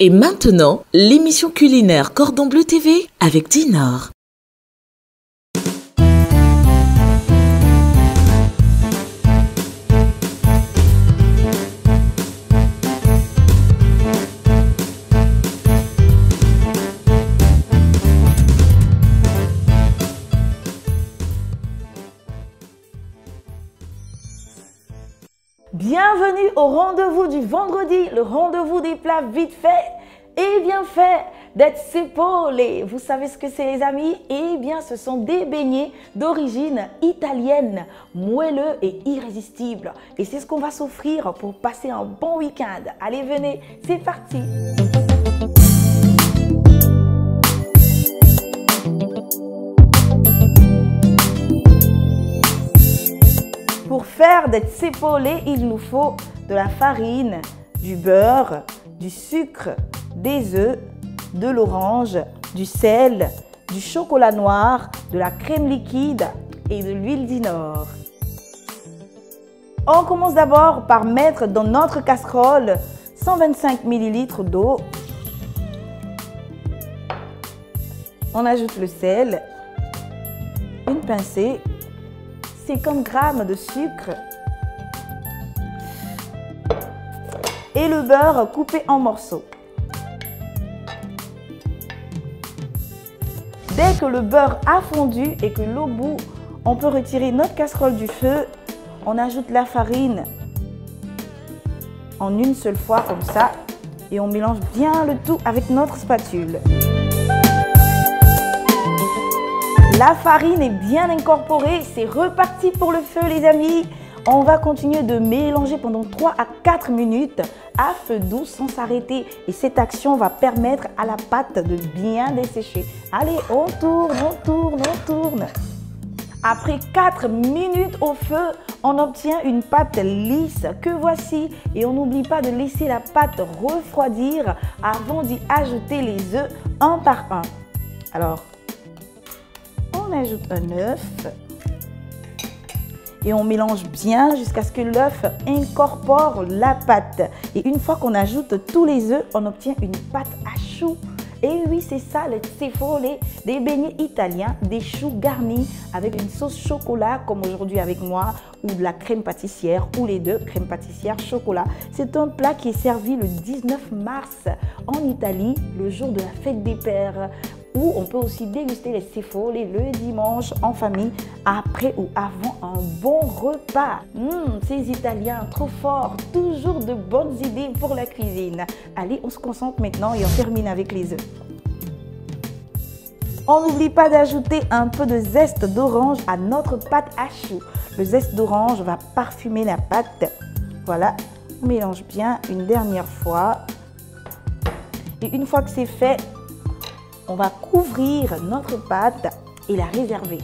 Et maintenant, l'émission culinaire Cordon Bleu TV avec Dinor. Bienvenue au rendez-vous du vendredi, le rendez-vous des plats vite faits et bien faits d'être cipolli. Vous savez ce que c'est les amis? Eh bien ce sont des beignets d'origine italienne, moelleux et irrésistibles. Et c'est ce qu'on va s'offrir pour passer un bon week-end. Allez venez, c'est parti! Pour faire des cipolli, il nous faut de la farine, du beurre, du sucre, des œufs, de l'orange, du sel, du chocolat noir, de la crème liquide et de l'huile Dinor. On commence d'abord par mettre dans notre casserole 125 ml d'eau. On ajoute le sel, une pincée, 50 g de sucre et le beurre coupé en morceaux. Dès que le beurre a fondu et que l'eau bout, on peut retirer notre casserole du feu. On ajoute la farine en une seule fois comme ça et on mélange bien le tout avec notre spatule. La farine est bien incorporée, c'est reparti pour le feu les amis. On va continuer de mélanger pendant 3 à 4 minutes à feu doux sans s'arrêter. Et cette action va permettre à la pâte de bien dessécher. Allez, on tourne, on tourne, on tourne. Après 4 minutes au feu, on obtient une pâte lisse que voici. Et on n'oublie pas de laisser la pâte refroidir avant d'y ajouter les œufs un par un. Alors, on ajoute un œuf et on mélange bien jusqu'à ce que l'œuf incorpore la pâte. Et une fois qu'on ajoute tous les œufs, on obtient une pâte à choux. Et oui, c'est ça le cipolli, des beignets italiens, des choux garnis avec une sauce chocolat comme aujourd'hui avec moi, ou de la crème pâtissière, ou les deux, crème pâtissière, chocolat. C'est un plat qui est servi le 19 mars en Italie, le jour de la fête des pères, où on peut aussi déguster les cipolli le dimanche en famille, après ou avant un bon repas. Ces Italiens, trop forts, toujours de bonnes idées pour la cuisine. Allez, on se concentre maintenant et on termine avec les œufs. On n'oublie pas d'ajouter un peu de zeste d'orange à notre pâte à choux. Le zeste d'orange va parfumer la pâte. Voilà, on mélange bien une dernière fois. Et une fois que c'est fait, on va couvrir notre pâte et la réserver.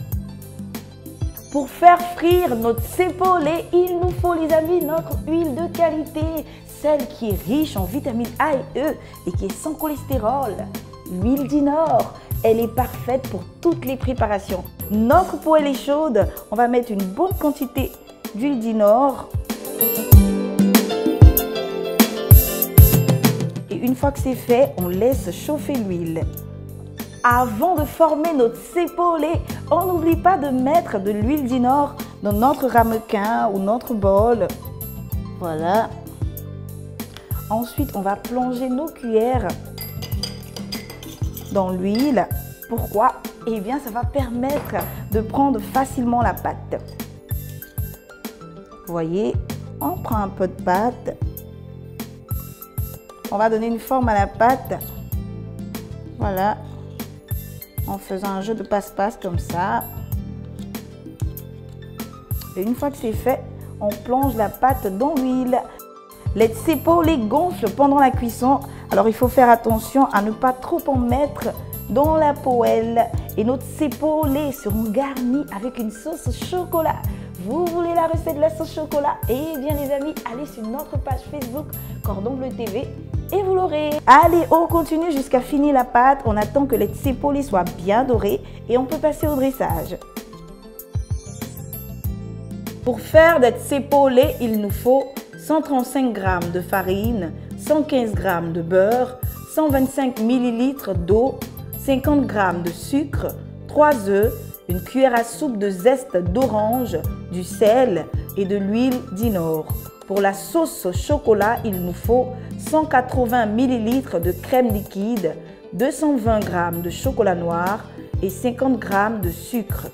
Pour faire frire notre cipolli, il nous faut les amis notre huile de qualité, celle qui est riche en vitamine A et E et qui est sans cholestérol. L'huile Dinor, elle est parfaite pour toutes les préparations. Notre poêle est chaude, on va mettre une bonne quantité d'huile Dinor. Et une fois que c'est fait, on laisse chauffer l'huile. Avant de former notre cipolli, on n'oublie pas de mettre de l'huile Dinor dans notre ramequin ou notre bol. Voilà. Ensuite, on va plonger nos cuillères dans l'huile. Pourquoi? Eh bien, ça va permettre de prendre facilement la pâte. Vous voyez, on prend un peu de pâte. On va donner une forme à la pâte. Voilà. En faisant un jeu de passe-passe comme ça. Et une fois que c'est fait, on plonge la pâte dans l'huile. Les cipolli gonflent pendant la cuisson, alors il faut faire attention à ne pas trop en mettre dans la poêle. Et notre cipolli seront garnis avec une sauce chocolat. Vous voulez la recette de la sauce chocolat? Eh bien les amis, allez sur notre page Facebook Cordon Bleu TV et vous l'aurez. Allez, on continue jusqu'à finir la pâte. On attend que les cipolli soient bien dorés et on peut passer au dressage. Pour faire des cipolli, il nous faut 135 g de farine, 115 g de beurre, 125 ml d'eau, 50 g de sucre, 3 œufs, une cuillère à soupe de zeste d'orange, du sel et de l'huile d'Inor. Pour la sauce au chocolat, il nous faut 180 ml de crème liquide, 220 g de chocolat noir et 50 g de sucre.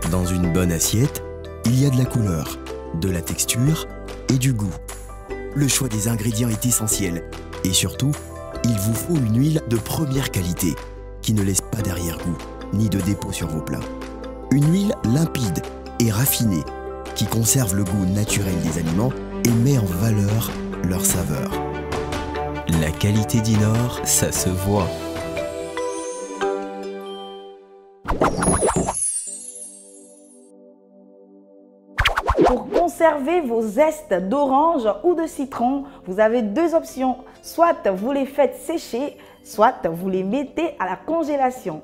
Dans une bonne assiette, il y a de la couleur, de la texture et du goût. Le choix des ingrédients est essentiel et surtout, il vous faut une huile de première qualité qui ne laisse pas d'arrière-goût ni de dépôt sur vos plats. Une huile limpide et raffinée qui conserve le goût naturel des aliments et met en valeur leur saveur. La qualité d'Inor, ça se voit. Pour conserver vos zestes d'orange ou de citron, vous avez deux options. Soit vous les faites sécher, soit vous les mettez à la congélation.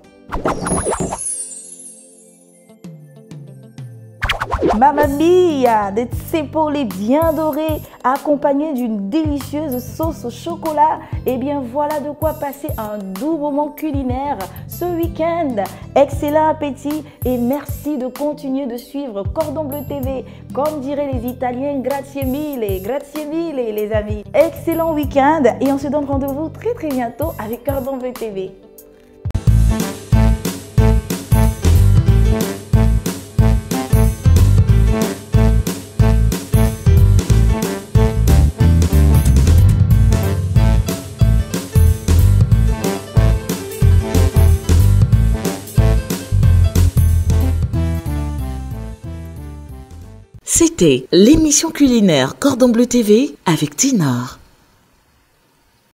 Mamma mia, des cepolés bien dorés accompagnés d'une délicieuse sauce au chocolat. Et bien voilà de quoi passer un doux moment culinaire ce week-end. Excellent appétit et merci de continuer de suivre Cordon Bleu TV. Comme diraient les Italiens, grazie mille les amis. Excellent week-end et on se donne rendez-vous très bientôt avec Cordon Bleu TV. C'était l'émission culinaire Cordon Bleu TV avec Dinor.